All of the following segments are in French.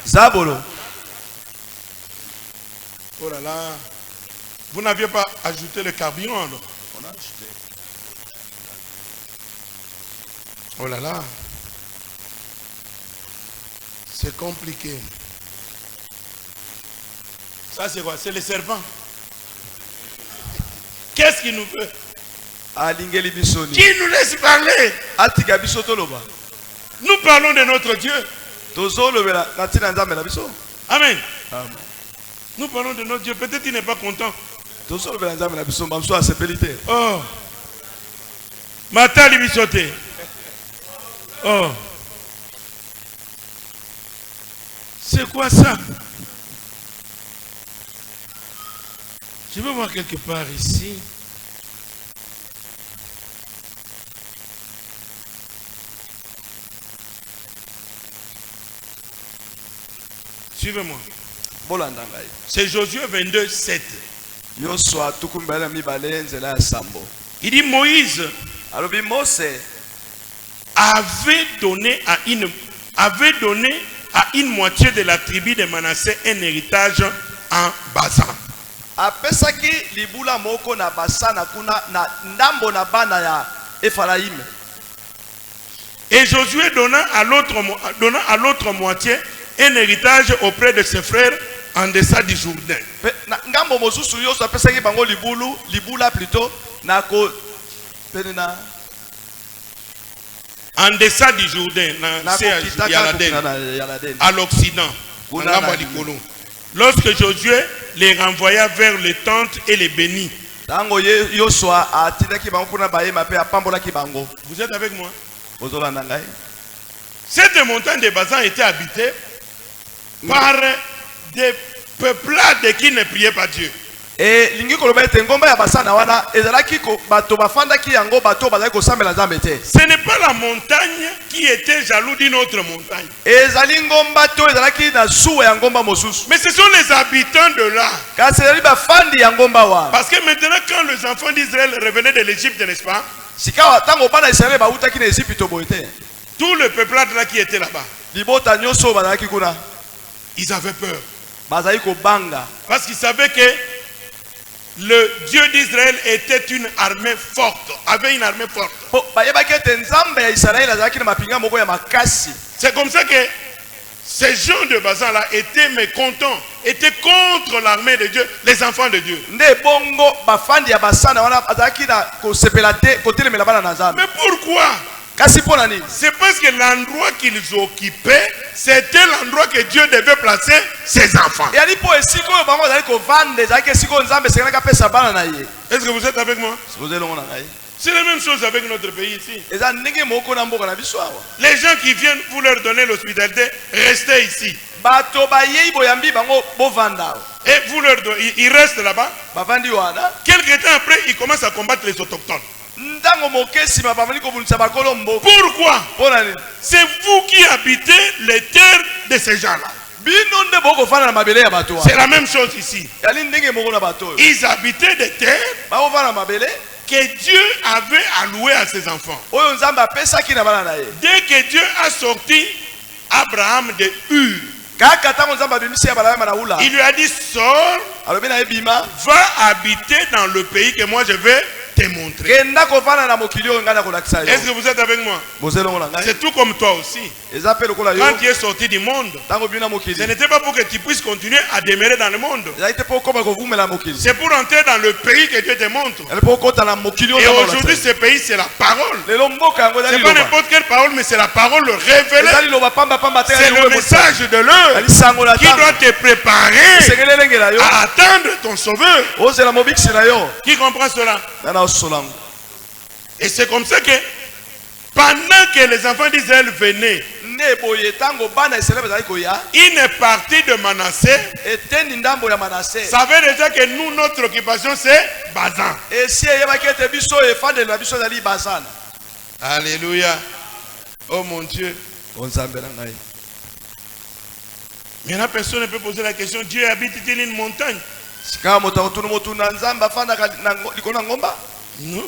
Zabolo. Oh là là. Vous n'aviez pas ajouté le carburant alors? On a acheté. Oh là là. C'est compliqué. Ça c'est quoi? C'est le serpent. Qu'est-ce qu'il nous veut? Alingeli bisoni. Qui nous laisse parler? Atika bisoto loba. Nous parlons de notre Dieu. Tozolo bela natina nzambe na biso. Amen. Amen. Nous parlons de notre Dieu. Peut-être il n'est pas content. Tozolo bela nzambe na biso bamso asepelite. Oh. Matali bisote. Oh. C'est quoi ça? Je vais voir quelque part ici. Suivez-moi. C'est Josué 22, 7. Il dit Moïse avait donné à une moitié de la tribu de Manassé un héritage en Basan. Apesaki libula moko na basana kuna na ndambo na bana ya Ephraim. Et Josué donna à l'autre moitié un héritage auprès de ses frères en deçà du Jourdain. Ngambo mosusu yoso apesaki bango libula plutôt na ko penina en deçà du Jourdain à l'Occident. Lorsque Josué les renvoya vers les tentes et les bénit. Vous êtes avec moi? Cette montagne de Basan était habitée par des peuplades qui ne priaient pas Dieu. Ce n'est pas la montagne qui était jaloux d'une autre montagne. Mais ce sont les habitants de là. Parce que maintenant quand les enfants d'Israël revenaient de l'Égypte, n'est-ce pas? Tout le peuplade là qui était là-bas, ils avaient peur. Parce qu'ils savaient que le Dieu d'Israël était une armée forte, avait une armée forte. C'est comme ça que ces gens de Basan là étaient mécontents, étaient contre l'armée de Dieu, les enfants de Dieu. Mais pourquoi? C'est parce que l'endroit qu'ils occupaient, c'était l'endroit que Dieu devait placer ses enfants. Est-ce que vous êtes avec moi? C'est la même chose avec notre pays ici. Les gens qui viennent, vous leur donner l'hospitalité, restez ici. Et vous leur donnez, ils restent là-bas. Quelques temps après, ils commencent à combattre les autochtones. Pourquoi? C'est vous qui habitez les terres de ces gens-là. C'est la même chose ici. Ils habitaient des terres que Dieu avait allouées à ses enfants. Dès que Dieu a sorti Abraham de Ur, il lui a dit, sors, va habiter dans le pays que moi je vais te montrer. Est-ce que vous êtes avec moi? C'est tout comme toi aussi. Quand tu es sorti du monde, ce n'était pas pour que tu puisses continuer à demeurer dans le monde. C'est pour entrer dans le pays que Dieu te montre. Et aujourd'hui, ce pays, c'est la parole. Ce n'est pas n'importe quelle parole, mais c'est la parole révélée. C'est le message de l'heure qui doit te préparer à attendre ton sauveur. Qui comprend cela? Et c'est comme ça que pendant que les enfants d'Israël venaient, une partie de Manassé savait déjà que nous, notre occupation, c'est Basan. Alléluia. Oh mon Dieu. Maintenant, personne ne peut poser la question, Dieu habite-t-il une montagne? Non.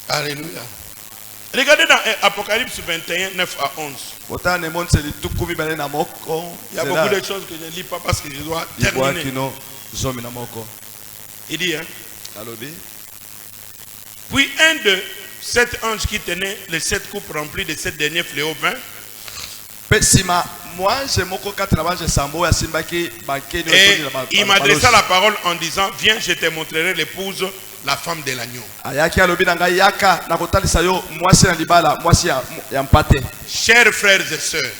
Alléluia. Regardez dans Apocalypse 21, 9 à 11. Il y a beaucoup de choses que je ne lis pas parce que je dois terminer. Il dit, hein? Puis un de 7 anges qui tenait les 7 coupes remplies de 7 derniers fléaux vins. Et il m'adressa la parole en disant, viens, je te montrerai l'épouse, la femme de l'agneau. Chers frères et sœurs,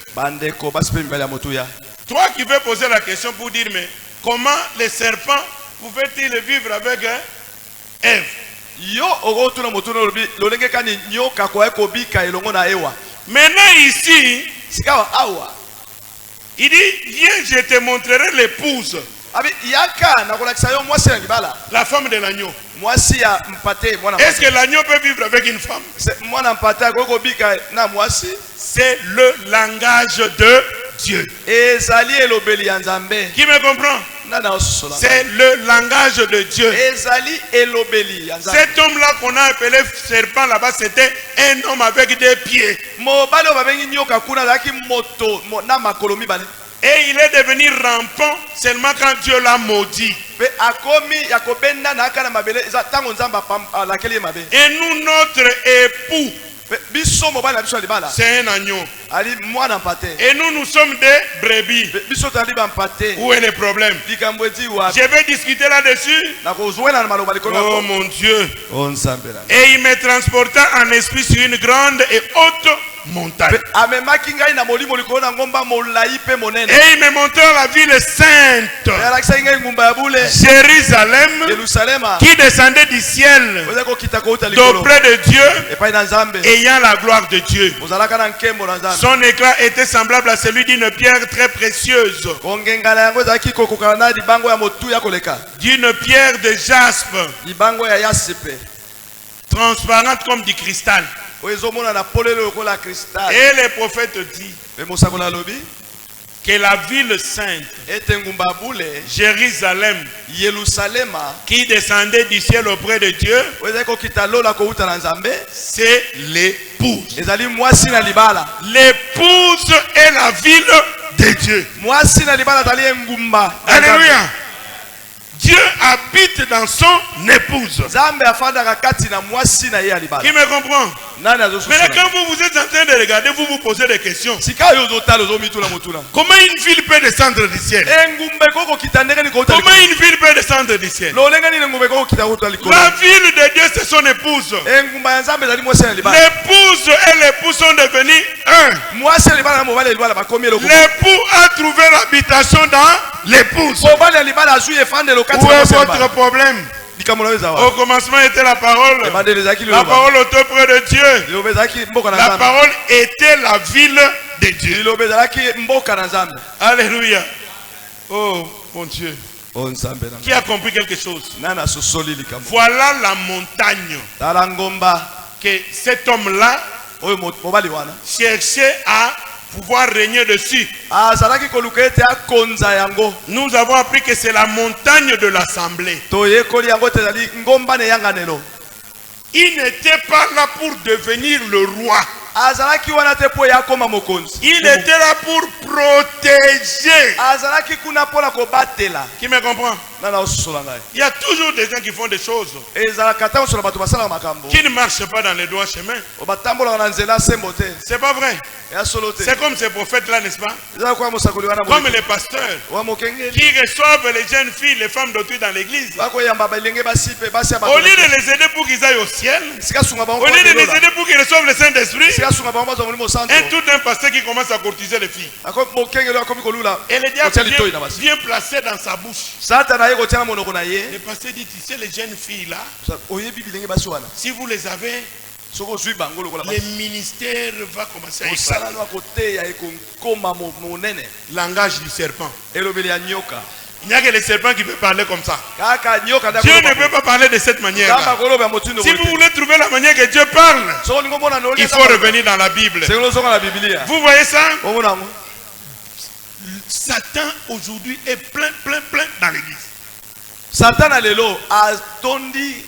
toi qui veux poser la question pour dire, mais comment les serpents pouvaient-ils vivre avec Ève? Maintenant ici, il dit, viens, je te montrerai l'épouse, la femme de l'agneau. Est-ce que l'agneau peut vivre avec une femme? C'est le langage de Dieu. Qui me comprend? C'est le langage de Dieu. Cet homme-là qu'on a appelé serpent là-bas, c'était un homme avec des pieds. Et il est devenu rampant seulement quand Dieu l'a maudit. Et nous, notre époux, c'est un agneau. Et nous sommes des brebis. Où est le problème? Je vais discuter là-dessus. Oh mon Dieu. Et il me transporta en esprit sur une grande et haute montagne. Et il me montra la ville sainte, Jérusalem, qui descendait du ciel d'auprès de Dieu, ayant la gloire de Dieu. Son éclat était semblable à celui d'une pierre très précieuse, d'une pierre de jaspe, transparente comme du cristal. Et les prophètes disent que la ville sainte, Jérusalem, qui descendait du ciel auprès de Dieu, c'est l'épouse. L'épouse est la ville de Dieu. Alléluia. Dieu habite dans son épouse. Qui me comprend? Mais là, quand vous êtes en train de regarder, vous vous posez des questions. Comment une ville peut descendre du ciel? Comment une ville peut descendre du ciel? La ville de Dieu, c'est son épouse. L'épouse et l'époux sont devenus un. L'époux a trouvé l'habitation dans l'épouse. Où est votre problème? Au commencement était la parole. La parole était près de Dieu. La parole était la ville de Dieu. Alléluia. Oh mon Dieu. Qui a compris quelque chose? Voilà la montagne que cet homme-là cherchait à pouvoir régner dessus. Nous avons appris que c'est la montagne de l'assemblée. Il n'était pas là pour devenir le roi. Il était là pour protéger. Qui me comprend? Il y a toujours des gens qui font des choses qui ne marchent pas dans les droits chemins. C'est pas vrai. C'est comme ces prophètes-là, n'est-ce pas? Comme les pasteurs qui reçoivent les jeunes filles, les femmes d'autrui dans l'église. Au lieu de les aider pour qu'ils aillent au ciel, au lieu de les aider pour qu'ils reçoivent le Saint-Esprit, un tout d'un pasteur qui commence à courtiser les filles. Et le diable vient placer dans sa bouche. Le pasteur dit, tu sais, les jeunes filles là, si vous les avez, le ministère va commencer à éclater. Langage du serpent. Il n'y a que les serpents qui peuvent parler comme ça. Dieu ne peut pas parler de cette manière. Si vous voulez trouver la manière que Dieu parle, il faut revenir dans la Bible. Vous voyez ça? Satan aujourd'hui est plein dans l'église. Satan a tondi.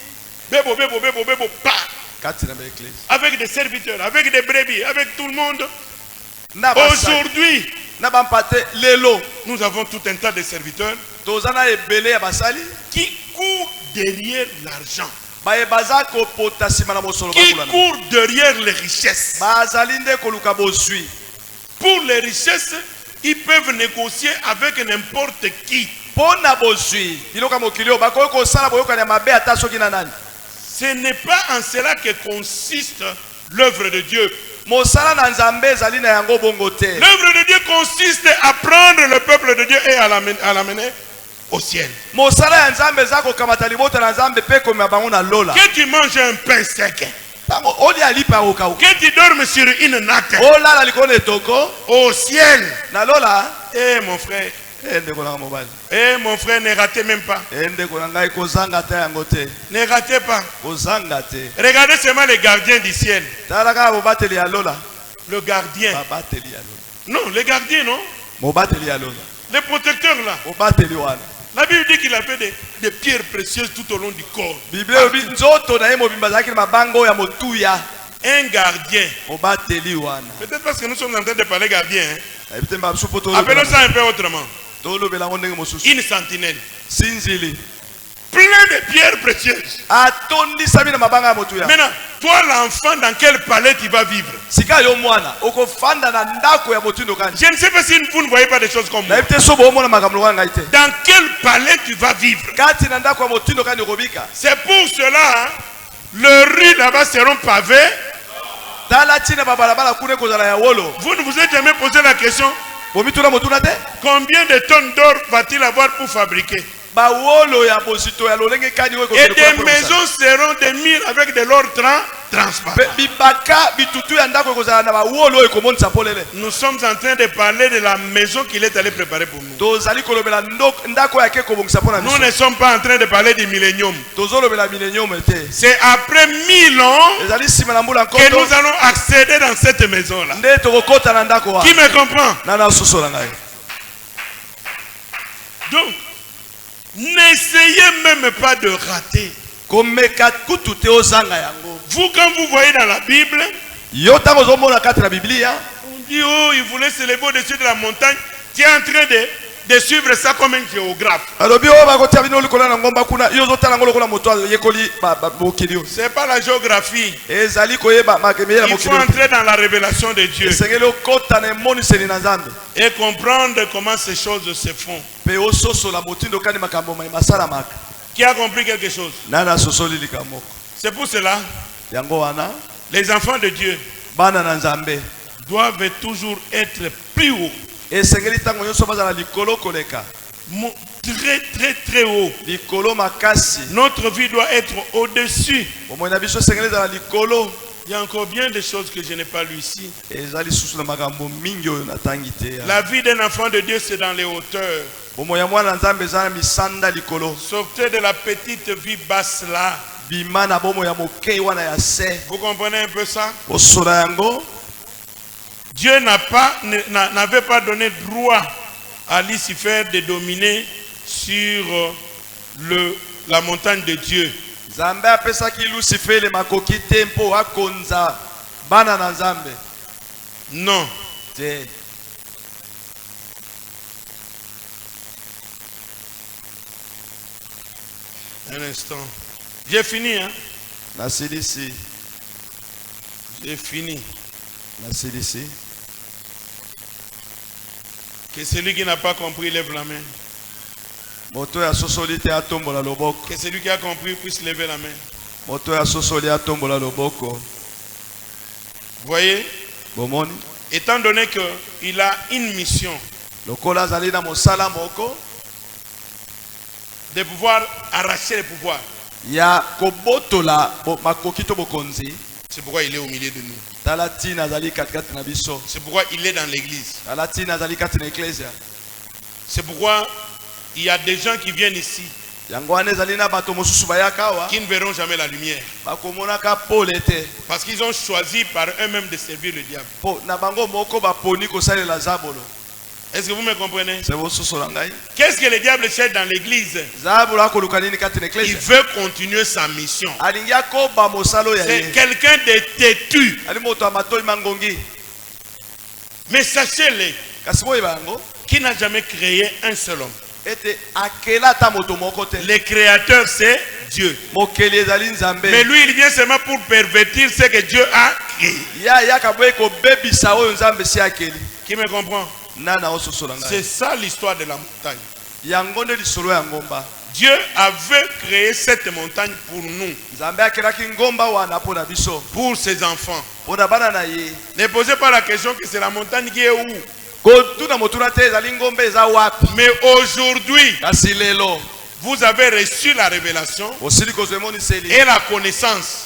avec des serviteurs, avec des brebis, avec tout le monde. Aujourd'hui, nous avons tout un tas de serviteurs qui courent derrière l'argent, qui courent derrière les richesses. Pour les richesses, ils peuvent négocier avec n'importe qui. Ce n'est pas en cela que consiste l'œuvre de Dieu. L'œuvre de Dieu consiste à prendre le peuple de Dieu et à l'amener au ciel. Que tu manges un pain sec, que tu dormes sur une natte, au ciel. Eh mon frère, mon frère, ne ratez même pas. Ne ratez pas. Regardez seulement les gardiens du ciel. Le gardien. Non, les gardiens, non. Les protecteurs là. La Bible dit qu'il a fait des pierres précieuses tout au long du corps. Un gardien. Peut-être parce que nous sommes en train de parler gardien. Appelons ça un peu autrement. Une sentinelle. Plein de pierres précieuses. Maintenant, toi l'enfant, dans quel palais tu vas vivre? Je ne sais pas si vous ne voyez pas des choses comme moi. Dans quel palais tu vas vivre? C'est pour cela, les rues là-bas seront pavées. Vous ne vous êtes jamais posé la question, combien de tonnes d'or va-t-il avoir pour fabriquer? Et des maisons seront des murs avec de l'or transparent. Nous sommes en train de parler de la maison qu'il est allé préparer pour nous. Nous ne sommes pas en train de parler du millénium. C'est après 1000 ans que nous allons accéder dans cette maison-là. Qui me comprend? Donc, n'essayez même pas de rater. Vous, quand vous voyez dans la Bible, on dit, oh, il voulait se lever au-dessus de la montagne. Tu es en train de suivre ça comme un géographe. C'est pas la géographie. Il faut entrer dans la révélation de Dieu et comprendre comment ces choses se font. Qui a compris quelque chose? C'est pour cela, les enfants de Dieu doivent toujours être plus hauts. Très très très haut. Notre vie doit être au-dessus. Il y a encore bien des choses que je n'ai pas lues ici. La vie d'un enfant de Dieu, c'est dans les hauteurs. Sortez de la petite vie basse là. Vous comprenez un peu ça? Dieu n'avait pas donné droit à Lucifer de dominer sur la montagne de Dieu. Non. Un instant. J'ai fini, hein? J'ai fini. Que celui qui n'a pas compris lève la main. Que celui qui a compris puisse lever la main. Voyez? Étant donné qu'il a une mission de pouvoir arracher le pouvoir, c'est pourquoi il est au milieu de nous. C'est pourquoi il est dans l'église. C'est pourquoi il y a des gens qui viennent ici qui ne verront jamais la lumière. Parce qu'ils ont choisi par eux-mêmes de servir le diable. Est-ce que vous me comprenez? Qu'est-ce que le diable cherche dans l'église? Il veut continuer sa mission. C'est quelqu'un de têtu. Mais sachez-le, qui n'a jamais créé un seul homme. Le créateur c'est Dieu. Mais lui il vient seulement pour pervertir ce que Dieu a créé. Qui me comprend? C'est ça l'histoire de la montagne. Dieu avait créé cette montagne pour nous, pour ses enfants. Ne posez pas la question que c'est la montagne qui est où. Mais aujourd'hui, vous avez reçu la révélation et la connaissance.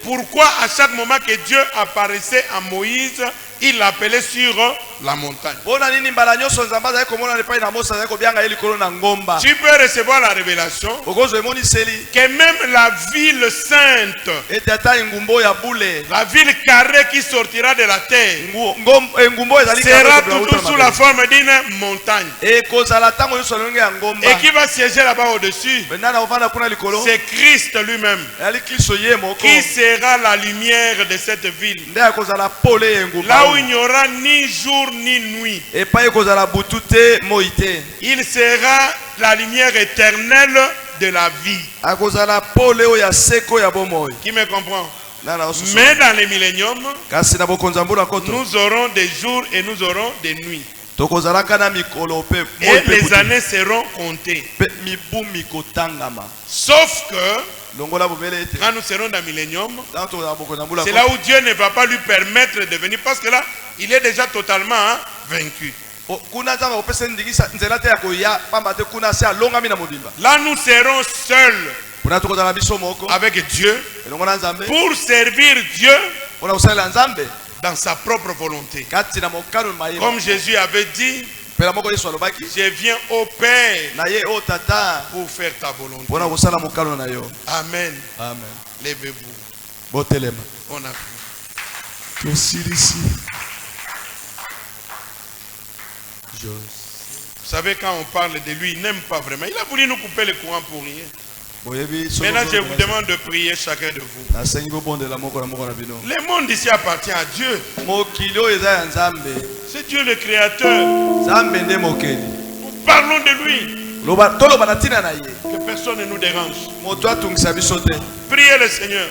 Pourquoi à chaque moment que Dieu apparaissait à Moïse, il l'appelait sur la montagne? Tu peux recevoir la révélation que même la ville sainte, la ville carrée qui sortira de la terre, sera toujours sous la forme d'une montagne. Et qui va siéger là-bas au-dessus, c'est Christ lui-même qui sera la lumière de cette ville. Là où il n'y aura ni jour ni nuit. Il sera la lumière éternelle de la vie. Qui me comprend? Mais dans les milléniums, nous aurons des jours et nous auront des nuits. Et les années seront comptées. Sauf que quand nous serons dans le millénium, c'est là où Dieu ne va pas lui permettre de venir, parce que là, il est déjà totalement vaincu. Là, nous serons seuls avec Dieu pour servir Dieu dans sa propre volonté. Comme Jésus avait dit, je viens au Père pour faire ta volonté. Amen. Amen. Levez-vous. On a pris. Vous savez, quand on parle de lui, il n'aime pas vraiment. Il a voulu nous couper le courant pour rien. Maintenant, je vous demande de prier chacun de vous. Le monde ici appartient à Dieu. C'est Dieu le créateur. Parlons de lui. Que personne ne nous dérange. Priez le Seigneur.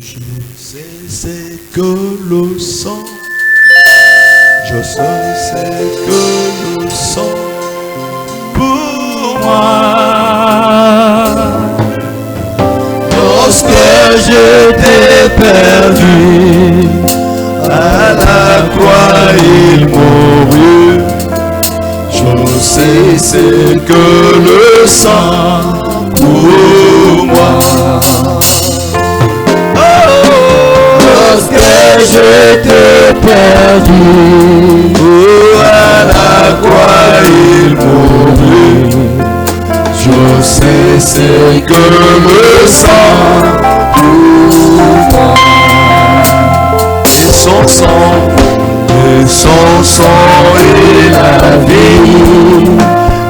Je sais ce que le sang. Je sais ce que le sang pour moi. Lorsque j'étais perdu, à la croix il mourut. Je sais ce que le sang pour moi. Lorsque j'étais perdu, à la croix il mourut. Je sais ce que le sang pour moi. Et son sang est la vie.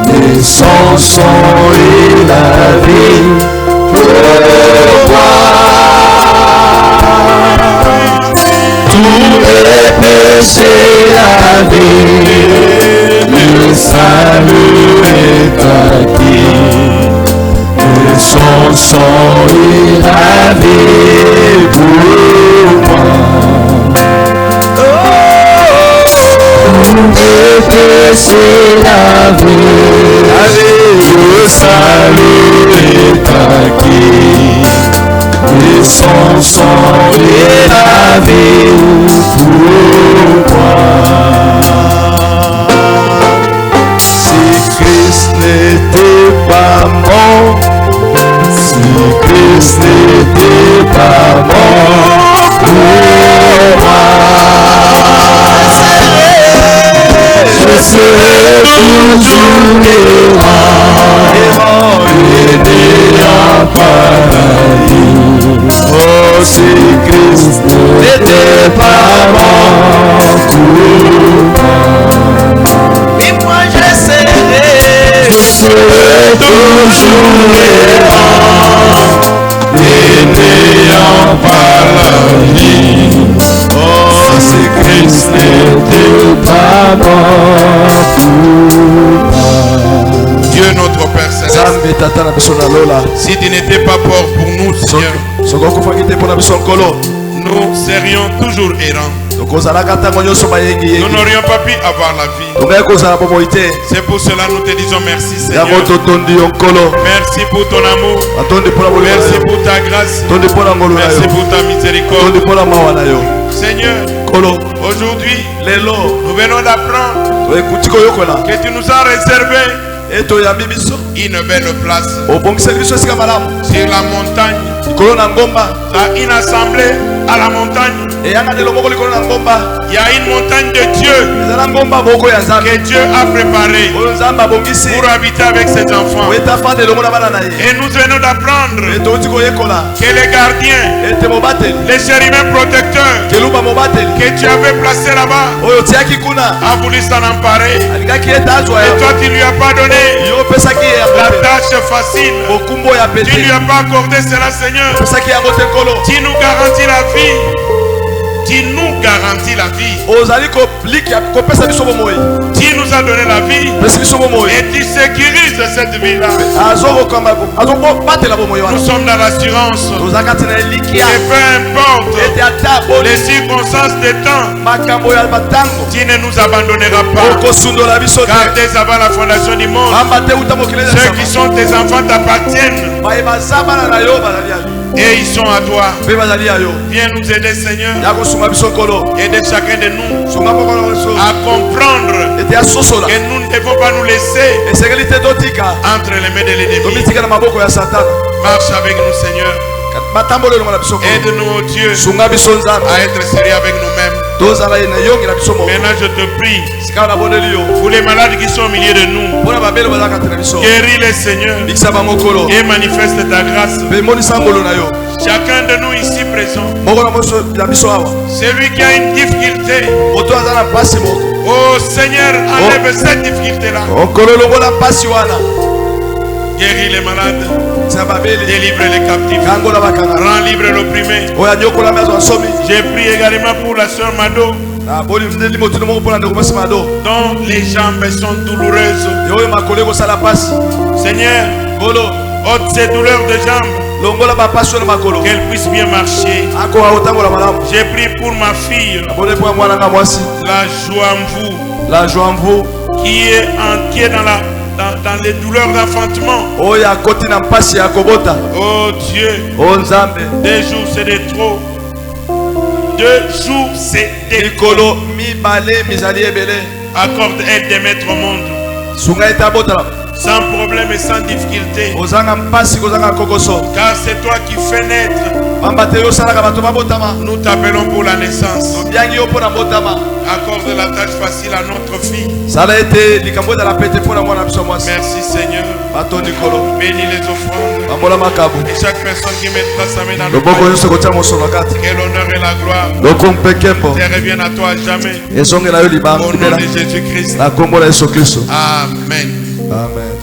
Et son sang est la vie pour moi. Tous les péchés lavés, le salut est acquis. Et son sang est la vie pour moi. Tous les péchés lavés, le salut est acquis. Et son sang est la vie pour moi. Si Christ n'était pas mort, si Christ n'était pas mort pour moi, je serais toujours errant, aidé en paradis. Oh, si Christ n'était pas mort pour Oui, moi j'essaierai. Je serai toujours errant, et n'ayant pas la vie. Oh, si Christ n'était pas mort pour moi. Dieu notre Père Céleste, si tu n'étais pas mort pour nous, Seigneur, nous serions toujours errants. Nous n'aurions pas pu avoir la vie. C'est pour cela que nous te disons merci, Seigneur. Merci pour ton amour. Merci pour ta grâce. Merci pour ta miséricorde. Seigneur, aujourd'hui, nous venons d'apprendre que tu nous as réservé une belle place sur la montagne. Une assemblée à la montagne. Il y a une montagne de Dieu que Dieu a préparée pour habiter avec ses enfants. Et nous venons d'apprendre que les gardiens, les chérubins protecteurs que tu avais placés là-bas a voulu s'en emparer. Et toi tu lui as pas donné la tâche facile. Tu lui as pas accordé cela, Seigneur. Tu nous garantis la vie. Tu nous garantis la vie. Tu nous as donné la vie. Et tu sécurises cette vie-là. Nous sommes dans l'assurance. Et peu importe les circonstances des temps, tu ne nous abandonneras pas. Car dès avant la fondation du monde, ceux qui sont tes enfants t'appartiennent. Et ils sont à toi. Viens nous aider, Seigneur. Aider chacun de nous à comprendre que nous ne devons pas nous laisser entre les mains de l'ennemi. Marche avec nous, Seigneur. Aide-nous, oh Dieu, à être sérieux avec nous-mêmes. Maintenant, je te prie pour les malades qui sont au milieu de nous. Guéris-les, Seigneur, et manifeste ta grâce. Chacun de nous ici présent, celui qui a une difficulté, oh Seigneur, enlève cette difficulté-là. Guéris les malades, délivre les captifs, rends libre l'opprimé. J'ai prié également pour la sœur Mado, dont les jambes sont douloureuses. Seigneur, ôte ces douleurs de jambes, qu'elle puisse bien marcher. J'ai prié pour ma fille, la joie en vous, qui est dans les douleurs d'enfantement. Oh Dieu, 2 jours c'est de trop. 2 jours c'est de trop. Accorde aide de mettre au monde sans problème et sans difficulté. Car c'est toi qui fais naître. Nous t'appelons pour la naissance. Accorde la tâche facile à notre fille. Merci, Seigneur. Bénis les offrandes. Et chaque personne qui mettra sa main dans le pain, que l'honneur et la gloire te reviennent à toi à jamais. Au nom de Jésus-Christ. Amen. Amen.